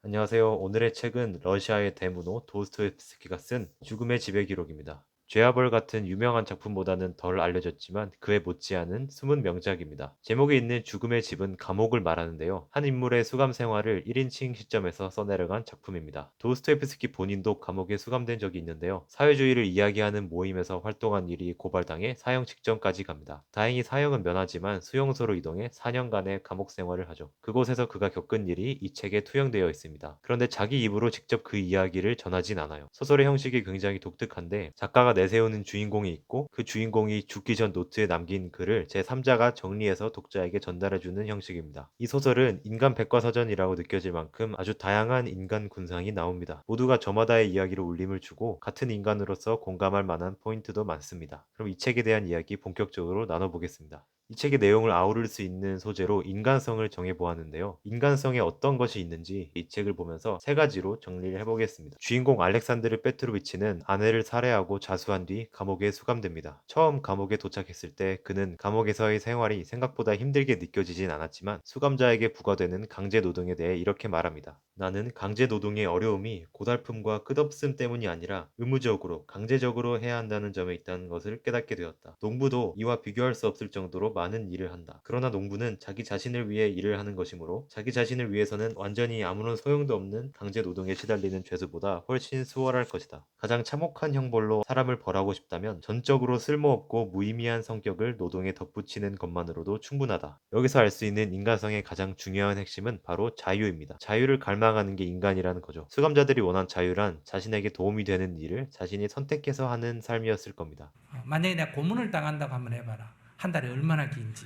안녕하세요. 오늘의 책은 러시아의 대문호 도스토옙스키가 쓴 죽음의 지배 기록입니다. 죄와 벌 같은 유명한 작품보다는 덜 알려졌지만 그에 못지않은 숨은 명작입니다. 제목에 있는 죽음의 집은 감옥을 말하는데요. 한 인물의 수감 생활을 1인칭 시점에서 써내려간 작품입니다. 도스토옙스키 본인도 감옥에 수감된 적이 있는데요. 사회주의를 이야기하는 모임에서 활동한 일이 고발당해 사형 직전까지 갑니다. 다행히 사형은 면하지만 수용소로 이동해 4년간의 감옥 생활을 하죠. 그곳에서 그가 겪은 일이 이 책에 투영되어 있습니다. 그런데 자기 입으로 직접 그 이야기를 전하진 않아요. 소설의 형식이 굉장히 독특한데 작가가 내세우는 주인공이 있고 그 주인공이 죽기 전 노트에 남긴 글을 제3자가 정리해서 독자에게 전달해주는 형식입니다. 이 소설은 인간 백과사전이라고 느껴질 만큼 아주 다양한 인간 군상이 나옵니다. 모두가 저마다의 이야기로 울림을 주고 같은 인간으로서 공감할 만한 포인트도 많습니다. 그럼 이 책에 대한 이야기 본격적으로 나눠보겠습니다. 이 책의 내용을 아우를 수 있는 소재로 인간성을 정해보았는데요. 인간성에 어떤 것이 있는지 이 책을 보면서 세 가지로 정리를 해보겠습니다. 주인공 알렉산드르 페트로비치는 아내를 살해하고 자수한 뒤 감옥에 수감됩니다. 처음 감옥에 도착했을 때 그는 감옥에서의 생활이 생각보다 힘들게 느껴지진 않았지만 수감자에게 부과되는 강제 노동에 대해 이렇게 말합니다. 나는 강제 노동의 어려움이 고달픔과 끝없음 때문이 아니라 의무적으로 강제적으로 해야 한다는 점에 있다는 것을 깨닫게 되었다. 농부도 이와 비교할 수 없을 정도로 많은 일을 한다. 그러나 농부는 자기 자신을 위해 일을 하는 것이므로 자기 자신을 위해서는 완전히 아무런 소용도 없는 강제 노동에 시달리는 죄수보다 훨씬 수월할 것이다. 가장 참혹한 형벌로 사람을 벌하고 싶다면 전적으로 쓸모없고 무의미한 성격을 노동에 덧붙이는 것만으로도 충분하다. 여기서 알 수 있는 인간성의 가장 중요한 핵심은 바로 자유입니다. 자유를 갈망하는 게 인간이라는 거죠. 수감자들이 원한 자유란 자신에게 도움이 되는 일을 자신이 선택해서 하는 삶이었을 겁니다. 만약에 내가 고문을 당한다고 한번 해봐라. 한 달에 얼마나 긴지.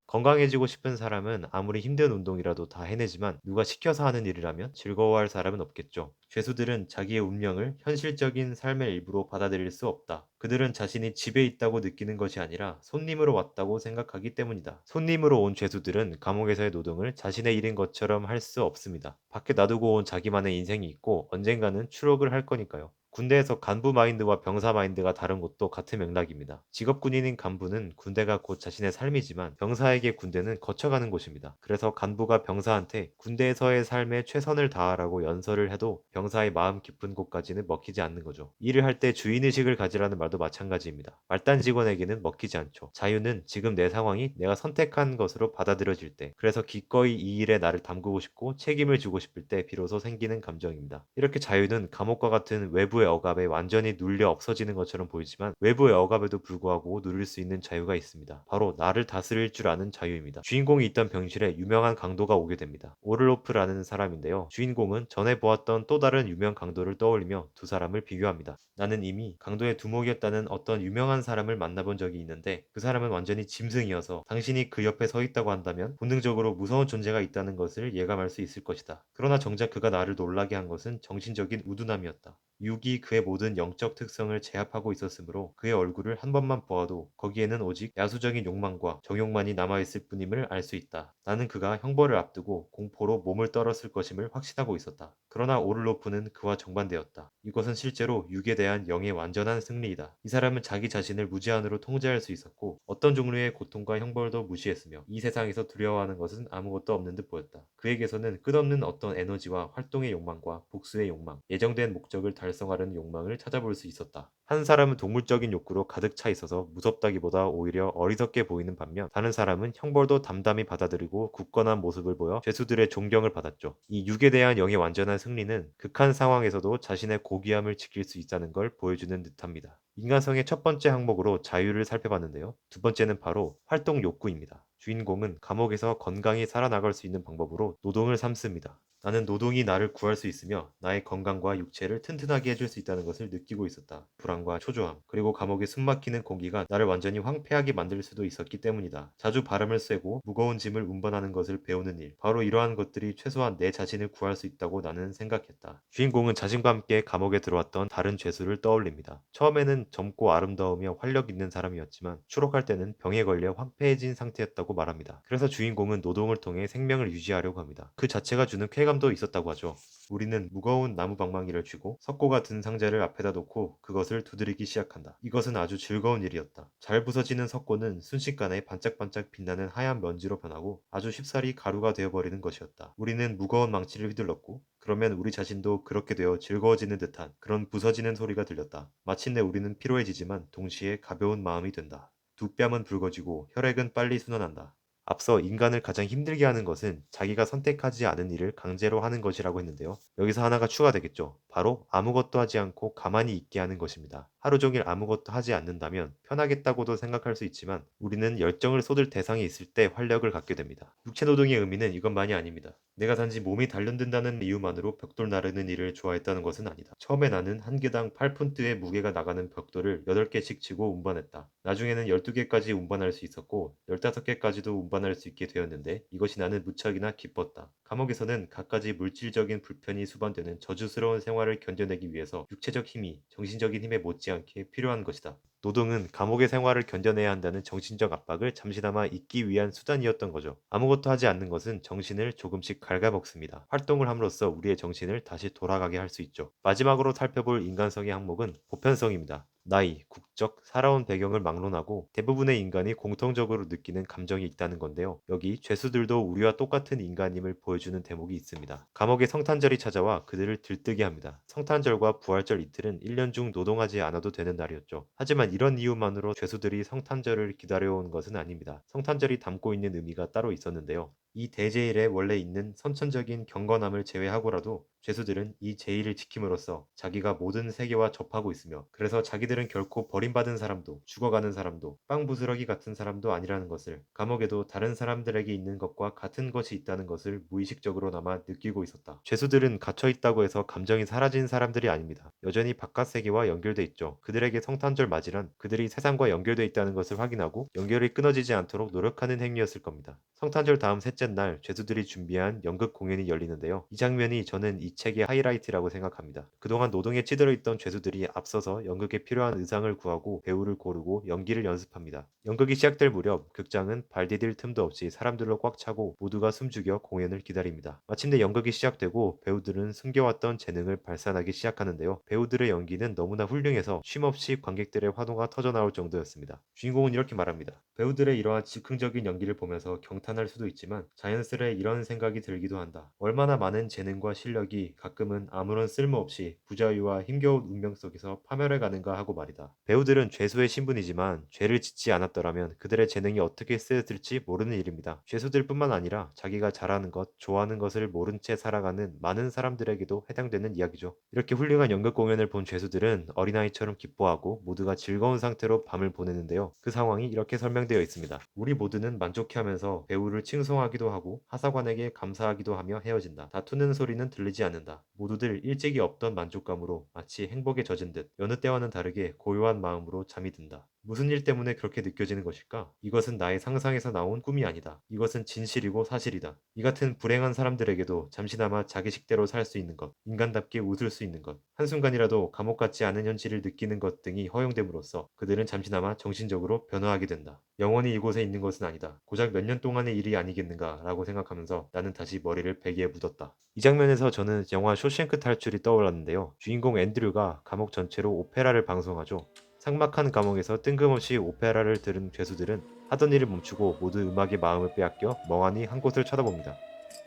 건강해지고 싶은 사람은 아무리 힘든 운동이라도 다 해내지만 누가 시켜서 하는 일이라면 즐거워할 사람은 없겠죠. 죄수들은 자기의 운명을 현실적인 삶의 일부로 받아들일 수 없다. 그들은 자신이 집에 있다고 느끼는 것이 아니라 손님으로 왔다고 생각하기 때문이다. 손님으로 온 죄수들은 감옥에서의 노동을 자신의 일인 것처럼 할 수 없습니다. 밖에 놔두고 온 자기만의 인생이 있고 언젠가는 추록을 할 거니까요. 군대에서 간부 마인드와 병사 마인드가 다른 것도 같은 맥락입니다. 직업군인인 간부는 군대가 곧 자신의 삶이지만 병사에게 군대는 거쳐가는 곳입니다. 그래서 간부가 병사한테 군대에서의 삶에 최선을 다하라고 연설을 해도 병사의 마음 깊은 곳까지는 먹히지 않는 거죠. 일을 할 때 주인의식을 가지라는 말도 마찬가지입니다. 말단 직원에게는 먹히지 않죠. 자유는 지금 내 상황이 내가 선택한 것으로 받아들여질 때, 그래서 기꺼이 이 일에 나를 담그고 싶고 책임을 지고 싶을 때 비로소 생기는 감정입니다. 이렇게 자유는 감옥과 같은 외부의 억압에 완전히 눌려 없어지는 것처럼 보이지만 외부의 억압에도 불구하고 누릴 수 있는 자유가 있습니다. 바로 나를 다스릴 줄 아는 자유입니다. 주인공이 있던 병실에 유명한 강도가 오게 됩니다. 오르로프라는 사람인데요. 주인공은 전에 보았던 또 다른 유명 강도를 떠올리며 두 사람을 비교합니다. 나는 이미 강도의 두목이었다는 어떤 유명한 사람을 만나본 적이 있는데 그 사람은 완전히 짐승이어서 당신이 그 옆에 서 있다고 한다면 본능적으로 무서운 존재가 있다는 것을 예감할 수 있을 것이다. 그러나 정작 그가 나를 놀라게 한 것은 정신적인 우둔함이었다. 육이 그의 모든 영적 특성을 제압하고 있었으므로 그의 얼굴을 한 번만 보아도 거기에는 오직 야수적인 욕망과 정욕만이 남아있을 뿐임을 알 수 있다. 나는 그가 형벌을 앞두고 공포로 몸을 떨었을 것임을 확신하고 있었다. 그러나 오를로프는 그와 정반대였다. 이것은 실제로 육에 대한 영의 완전한 승리이다. 이 사람은 자기 자신을 무제한으로 통제할 수 있었고 어떤 종류의 고통과 형벌도 무시했으며 이 세상에서 두려워하는 것은 아무것도 없는 듯 보였다. 그에게서는 끝없는 어떤 에너지와 활동의 욕망과 복수의 욕망, 예정된 목적을 달성하려는 욕망을 찾아볼 수 있었다. 한 사람은 동물적인 욕구로 가득 차 있어서 무섭다기보다 오히려 어리석게 보이는 반면 다른 사람은 형벌도 담담히 받아들이고 굳건한 모습을 보여 죄수들의 존경을 받았죠. 이 육에 대한 영의 완전한 승리는 극한 상황에서도 자신의 고귀함을 지킬 수 있다는 걸 보여주는 듯합니다. 인간성의 첫 번째 항목으로 자유를 살펴봤는데요. 두 번째는 바로 활동 욕구입니다. 주인공은 감옥에서 건강히 살아나갈 수 있는 방법으로 노동을 삼습니다. 나는 노동이 나를 구할 수 있으며 나의 건강과 육체를 튼튼하게 해줄 수 있다는 것을 느끼고 있었다. 불안과 초조함, 그리고 감옥의 숨막히는 공기가 나를 완전히 황폐하게 만들 수도 있었기 때문이다. 자주 바람을 쐬고 무거운 짐을 운반하는 것을 배우는 일, 바로 이러한 것들이 최소한 내 자신을 구할 수 있다고 나는 생각했다. 주인공은 자신과 함께 감옥에 들어왔던 다른 죄수를 떠올립니다. 처음에는 젊고 아름다우며 활력 있는 사람이었지만 추록할 때는 병에 걸려 황폐해진 상태였다고 말합니다. 그래서 주인공은 노동을 통해 생명을 유지하려고 합니다. 그 자체가 주는 쾌감도 있었다고 하죠. 우리는 무거운 나무 방망이를 쥐고 석고가 든 상자를 앞에다 놓고 그것을 두드리기 시작한다. 이것은 아주 즐거운 일이었다. 잘 부서지는 석고는 순식간에 반짝반짝 빛나는 하얀 먼지로 변하고 아주 쉽사리 가루가 되어버리는 것이었다. 우리는 무거운 망치를 휘둘렀고 그러면 우리 자신도 그렇게 되어 즐거워지는 듯한 그런 부서지는 소리가 들렸다. 마침내 우리는 피로해지지만 동시에 가벼운 마음이 된다. 두 뺨은 붉어지고 혈액은 빨리 순환한다. 앞서 인간을 가장 힘들게 하는 것은 자기가 선택하지 않은 일을 강제로 하는 것이라고 했는데요. 여기서 하나가 추가되겠죠. 바로 아무것도 하지 않고 가만히 있게 하는 것입니다. 하루 종일 아무것도 하지 않는다면 편하겠다고도 생각할 수 있지만 우리는 열정을 쏟을 대상이 있을 때 활력을 갖게 됩니다. 육체 노동의 의미는 이것만이 아닙니다. 내가 단지 몸이 단련된다는 이유만으로 벽돌 나르는 일을 좋아했다는 것은 아니다. 처음에 나는 한 개당 8푼트의 무게가 나가는 벽돌을 8개씩 치고 운반했다. 나중에는 12개까지 운반할 수 있었고 15개까지도 운반할 수 있게 되었는데 이것이 나는 무척이나 기뻤다. 감옥에서는 갖가지 물질적인 불편이 수반되는 저주스러운 생활을 견뎌내기 위해서 육체적 힘이 정신적인 힘에 못지않게 필요한 것이다. 노동은 감옥의 생활을 견뎌내야 한다는 정신적 압박을 잠시나마 잊기 위한 수단이었던 거죠. 아무것도 하지 않는 것은 정신을 조금씩 갉아먹습니다. 활동을 함으로써 우리의 정신을 다시 돌아가게 할 수 있죠. 마지막으로 살펴볼 인간성의 항목은 보편성입니다. 나이, 국적, 살아온 배경을 막론하고 대부분의 인간이 공통적으로 느끼는 감정이 있다는 건데요. 여기 죄수들도 우리와 똑같은 인간임을 보여주는 대목이 있습니다. 감옥에 성탄절이 찾아와 그들을 들뜨게 합니다. 성탄절과 부활절 이틀은 1년 중 노동하지 않아도 되는 날이었죠. 하지만 이런 이유만으로 죄수들이 성탄절을 기다려온 것은 아닙니다. 성탄절이 담고 있는 의미가 따로 있었는데요. 이 대제일에 원래 있는 선천적인 경건함을 제외하고라도 죄수들은 이 제의를 지킴으로써 자기가 모든 세계와 접하고 있으며 그래서 자기들은 결코 버림받은 사람도 죽어가는 사람도 빵 부스러기 같은 사람도 아니라는 것을 감옥에도 다른 사람들에게 있는 것과 같은 것이 있다는 것을 무의식적으로나마 느끼고 있었다. 죄수들은 갇혀 있다고 해서 감정이 사라진 사람들이 아닙니다. 여전히 바깥 세계와 연결돼 있죠. 그들에게 성탄절 맞이란 그들이 세상과 연결돼 있다는 것을 확인하고 연결이 끊어지지 않도록 노력하는 행위였을 겁니다. 성탄절 다음 셋째 날 죄수들이 준비한 연극 공연이 열리는데요. 이 장면이 저는 이 책의 하이라이트라고 생각합니다. 그동안 노동에 찌들어 있던 죄수들이 앞서서 연극에 필요한 의상을 구하고 배우를 고르고 연기를 연습합니다. 연극이 시작될 무렵 극장은 발 디딜 틈도 없이 사람들로 꽉 차고 모두가 숨죽여 공연을 기다립니다. 마침내 연극이 시작되고 배우들은 숨겨왔던 재능을 발산하기 시작하는데요. 배우들의 연기는 너무나 훌륭해서 쉼없이 관객들의 환호가 터져나올 정도였습니다. 주인공은 이렇게 말합니다. 배우들의 이러한 즉흥적인 연기를 보면서 경탄할 수도 있지만 자연스레 이런 생각이 들기도 한다. 얼마나 많은 재능과 실력이 가끔은 아무런 쓸모없이 부자유와 힘겨운 운명 속에서 파멸해 가는가 하고 말이다. 배우들은 죄수의 신분이지만 죄를 짓지 않았더라면 그들의 재능이 어떻게 쓰였을지 모르는 일입니다. 죄수들뿐만 아니라 자기가 잘하는 것, 좋아하는 것을 모른 채 살아가는 많은 사람들에게도 해당되는 이야기죠. 이렇게 훌륭한 연극 공연을 본 죄수들은 어린아이처럼 기뻐하고 모두가 즐거운 상태로 밤을 보내는데요. 그 상황이 이렇게 설명되어 있습니다. 우리 모두는 만족해하면서 배우를 칭송하기도 하고 하사관에게 감사하기도 하며 헤어진다. 다투는 소리는 들리지 않는다. 모두들 일찍이 없던 만족감으로 마치 행복에 젖은 듯 여느 때와는 다르게 고요한 마음으로 잠이 든다. 무슨 일 때문에 그렇게 느껴지는 것일까? 이것은 나의 상상에서 나온 꿈이 아니다. 이것은 진실이고 사실이다. 이 같은 불행한 사람들에게도 잠시나마 자기식대로 살 수 있는 것, 인간답게 웃을 수 있는 것, 한순간이라도 감옥 같지 않은 현실을 느끼는 것 등이 허용됨으로써 그들은 잠시나마 정신적으로 변화하게 된다. 영원히 이곳에 있는 것은 아니다. 고작 몇 년 동안의 일이 아니겠는가 라고 생각하면서 나는 다시 머리를 베개에 묻었다. 이 장면에서 저는 영화 쇼생크 탈출이 떠올랐는데요. 주인공 앤드류가 감옥 전체로 오페라를 방송하죠. 삭막한 감옥에서 뜬금없이 오페라를 들은 죄수들은 하던 일을 멈추고 모두 음악에 마음을 빼앗겨 멍하니 한 곳을 쳐다봅니다.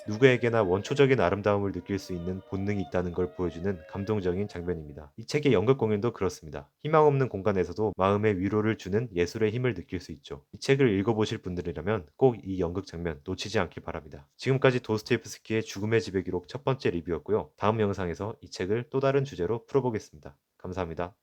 누구에게나 원초적인 아름다움을 느낄 수 있는 본능이 있다는 걸 보여주는 감동적인 장면입니다. 이 책의 연극 공연도 그렇습니다. 희망 없는 공간에서도 마음의 위로를 주는 예술의 힘을 느낄 수 있죠. 이 책을 읽어보실 분들이라면 꼭 이 연극 장면 놓치지 않길 바랍니다. 지금까지 도스토옙스키의 죽음의 지배 기록 첫 번째 리뷰였고요. 다음 영상에서 이 책을 또 다른 주제로 풀어보겠습니다. 감사합니다.